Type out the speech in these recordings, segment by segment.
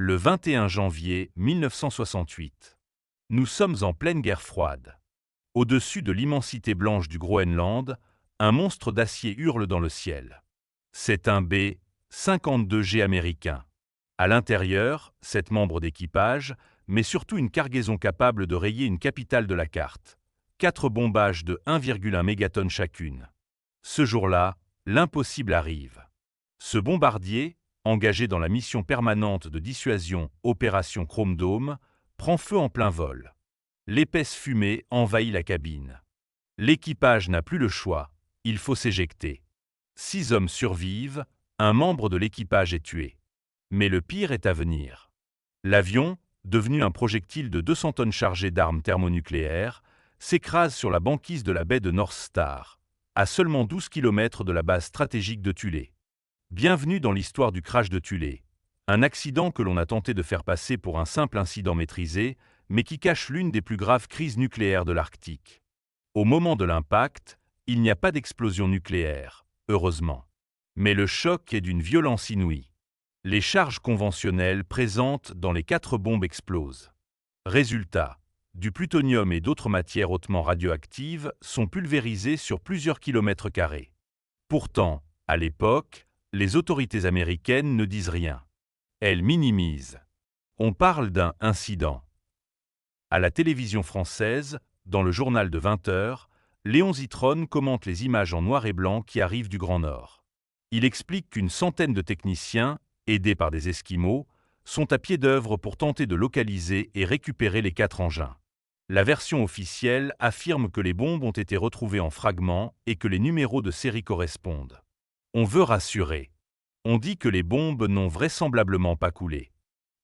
Le 21 janvier 1968. Nous sommes en pleine guerre froide. Au-dessus de l'immensité blanche du Groenland, un monstre d'acier hurle dans le ciel. C'est un B-52G américain. À l'intérieur, 7 membres d'équipage, mais surtout une cargaison capable de rayer une capitale de la carte. 4 bombages de 1,1 mégatonnes chacune. Ce jour-là, l'impossible arrive. Ce bombardier, engagé dans la mission permanente de dissuasion Opération Chrome Dome, prend feu en plein vol. L'épaisse fumée envahit la cabine. L'équipage n'a plus le choix, il faut s'éjecter. 6 hommes survivent, un membre de l'équipage est tué. Mais le pire est à venir. L'avion, devenu un projectile de 200 tonnes chargé d'armes thermonucléaires, s'écrase sur la banquise de la baie de North Star, à seulement 12 km de la base stratégique de Thulé. Bienvenue dans l'histoire du crash de Thulé, un accident que l'on a tenté de faire passer pour un simple incident maîtrisé, mais qui cache l'une des plus graves crises nucléaires de l'Arctique. Au moment de l'impact, il n'y a pas d'explosion nucléaire, heureusement. Mais le choc est d'une violence inouïe. Les charges conventionnelles présentes dans les 4 bombes explosent. Résultat, du plutonium et d'autres matières hautement radioactives sont pulvérisées sur plusieurs kilomètres carrés. Pourtant, à l'époque, les autorités américaines ne disent rien. Elles minimisent. On parle d'un incident. À la télévision française, dans le journal de 20 heures, Léon Zitron commente les images en noir et blanc qui arrivent du Grand Nord. Il explique qu'une centaine de techniciens, aidés par des Esquimaux, sont à pied d'œuvre pour tenter de localiser et récupérer les 4 engins. La version officielle affirme que les bombes ont été retrouvées en fragments et que les numéros de série correspondent. On veut rassurer. On dit que les bombes n'ont vraisemblablement pas coulé.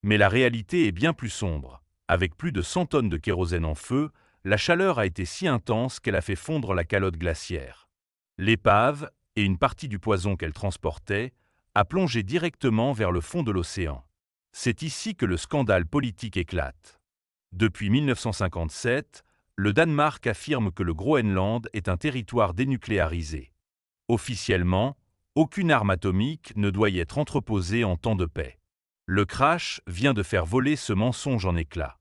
Mais la réalité est bien plus sombre. Avec plus de 100 tonnes de kérosène en feu, la chaleur a été si intense qu'elle a fait fondre la calotte glaciaire. L'épave, et une partie du poison qu'elle transportait, a plongé directement vers le fond de l'océan. C'est ici que le scandale politique éclate. Depuis 1957, le Danemark affirme que le Groenland est un territoire dénucléarisé. Officiellement, aucune arme atomique ne doit y être entreposée en temps de paix. Le crash vient de faire voler ce mensonge en éclats.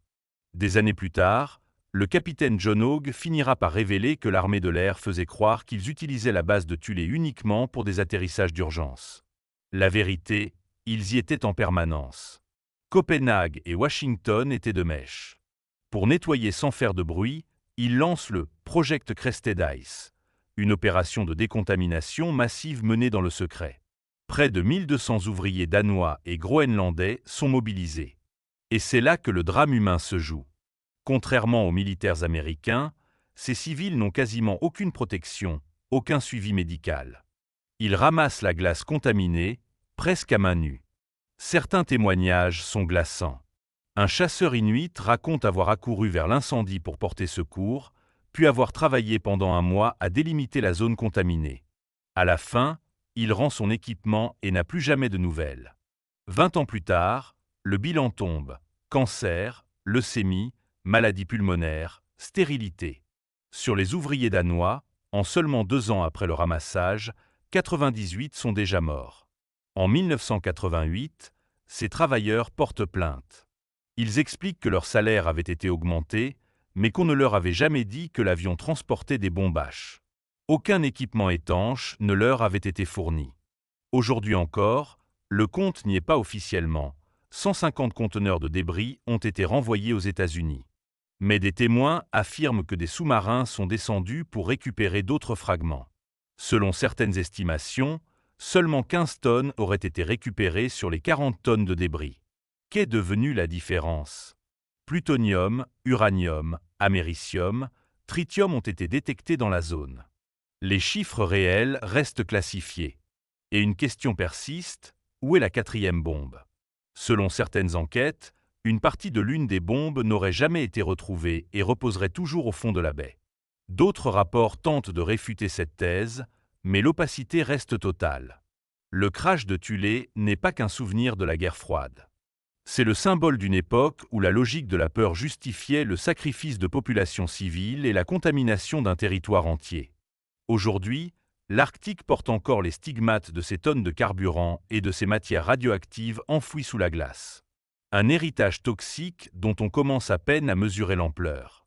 Des années plus tard, le capitaine John Hogue finira par révéler que l'armée de l'air faisait croire qu'ils utilisaient la base de Thulé uniquement pour des atterrissages d'urgence. La vérité, ils y étaient en permanence. Copenhague et Washington étaient de mèche. Pour nettoyer sans faire de bruit, ils lancent le Project Crested Ice, une opération de décontamination massive menée dans le secret. Près de 1200 ouvriers danois et groenlandais sont mobilisés. Et c'est là que le drame humain se joue. Contrairement aux militaires américains, ces civils n'ont quasiment aucune protection, aucun suivi médical. Ils ramassent la glace contaminée, presque à main nue. Certains témoignages sont glaçants. Un chasseur inuit raconte avoir accouru vers l'incendie pour porter secours, puis avoir travaillé pendant un mois à délimiter la zone contaminée. À la fin, il rend son équipement et n'a plus jamais de nouvelles. 20 ans plus tard, le bilan tombe. Cancer, leucémie, maladie pulmonaire, stérilité. Sur les ouvriers danois, en seulement 2 ans après le ramassage, 98 sont déjà morts. En 1988, ces travailleurs portent plainte. Ils expliquent que leur salaire avait été augmenté, mais qu'on ne leur avait jamais dit que l'avion transportait des bombes H. Aucun équipement étanche ne leur avait été fourni. Aujourd'hui encore, le compte n'y est pas officiellement. 150 conteneurs de débris ont été renvoyés aux États-Unis. Mais des témoins affirment que des sous-marins sont descendus pour récupérer d'autres fragments. Selon certaines estimations, seulement 15 tonnes auraient été récupérées sur les 40 tonnes de débris. Qu'est devenue la différence? Plutonium, uranium, américium, tritium ont été détectés dans la zone. Les chiffres réels restent classifiés. Et une question persiste, où est la 4e bombe? Selon certaines enquêtes, une partie de l'une des bombes n'aurait jamais été retrouvée et reposerait toujours au fond de la baie. D'autres rapports tentent de réfuter cette thèse, mais l'opacité reste totale. Le crash de Thulé n'est pas qu'un souvenir de la guerre froide. C'est le symbole d'une époque où la logique de la peur justifiait le sacrifice de populations civiles et la contamination d'un territoire entier. Aujourd'hui, l'Arctique porte encore les stigmates de ces tonnes de carburant et de ces matières radioactives enfouies sous la glace. Un héritage toxique dont on commence à peine à mesurer l'ampleur.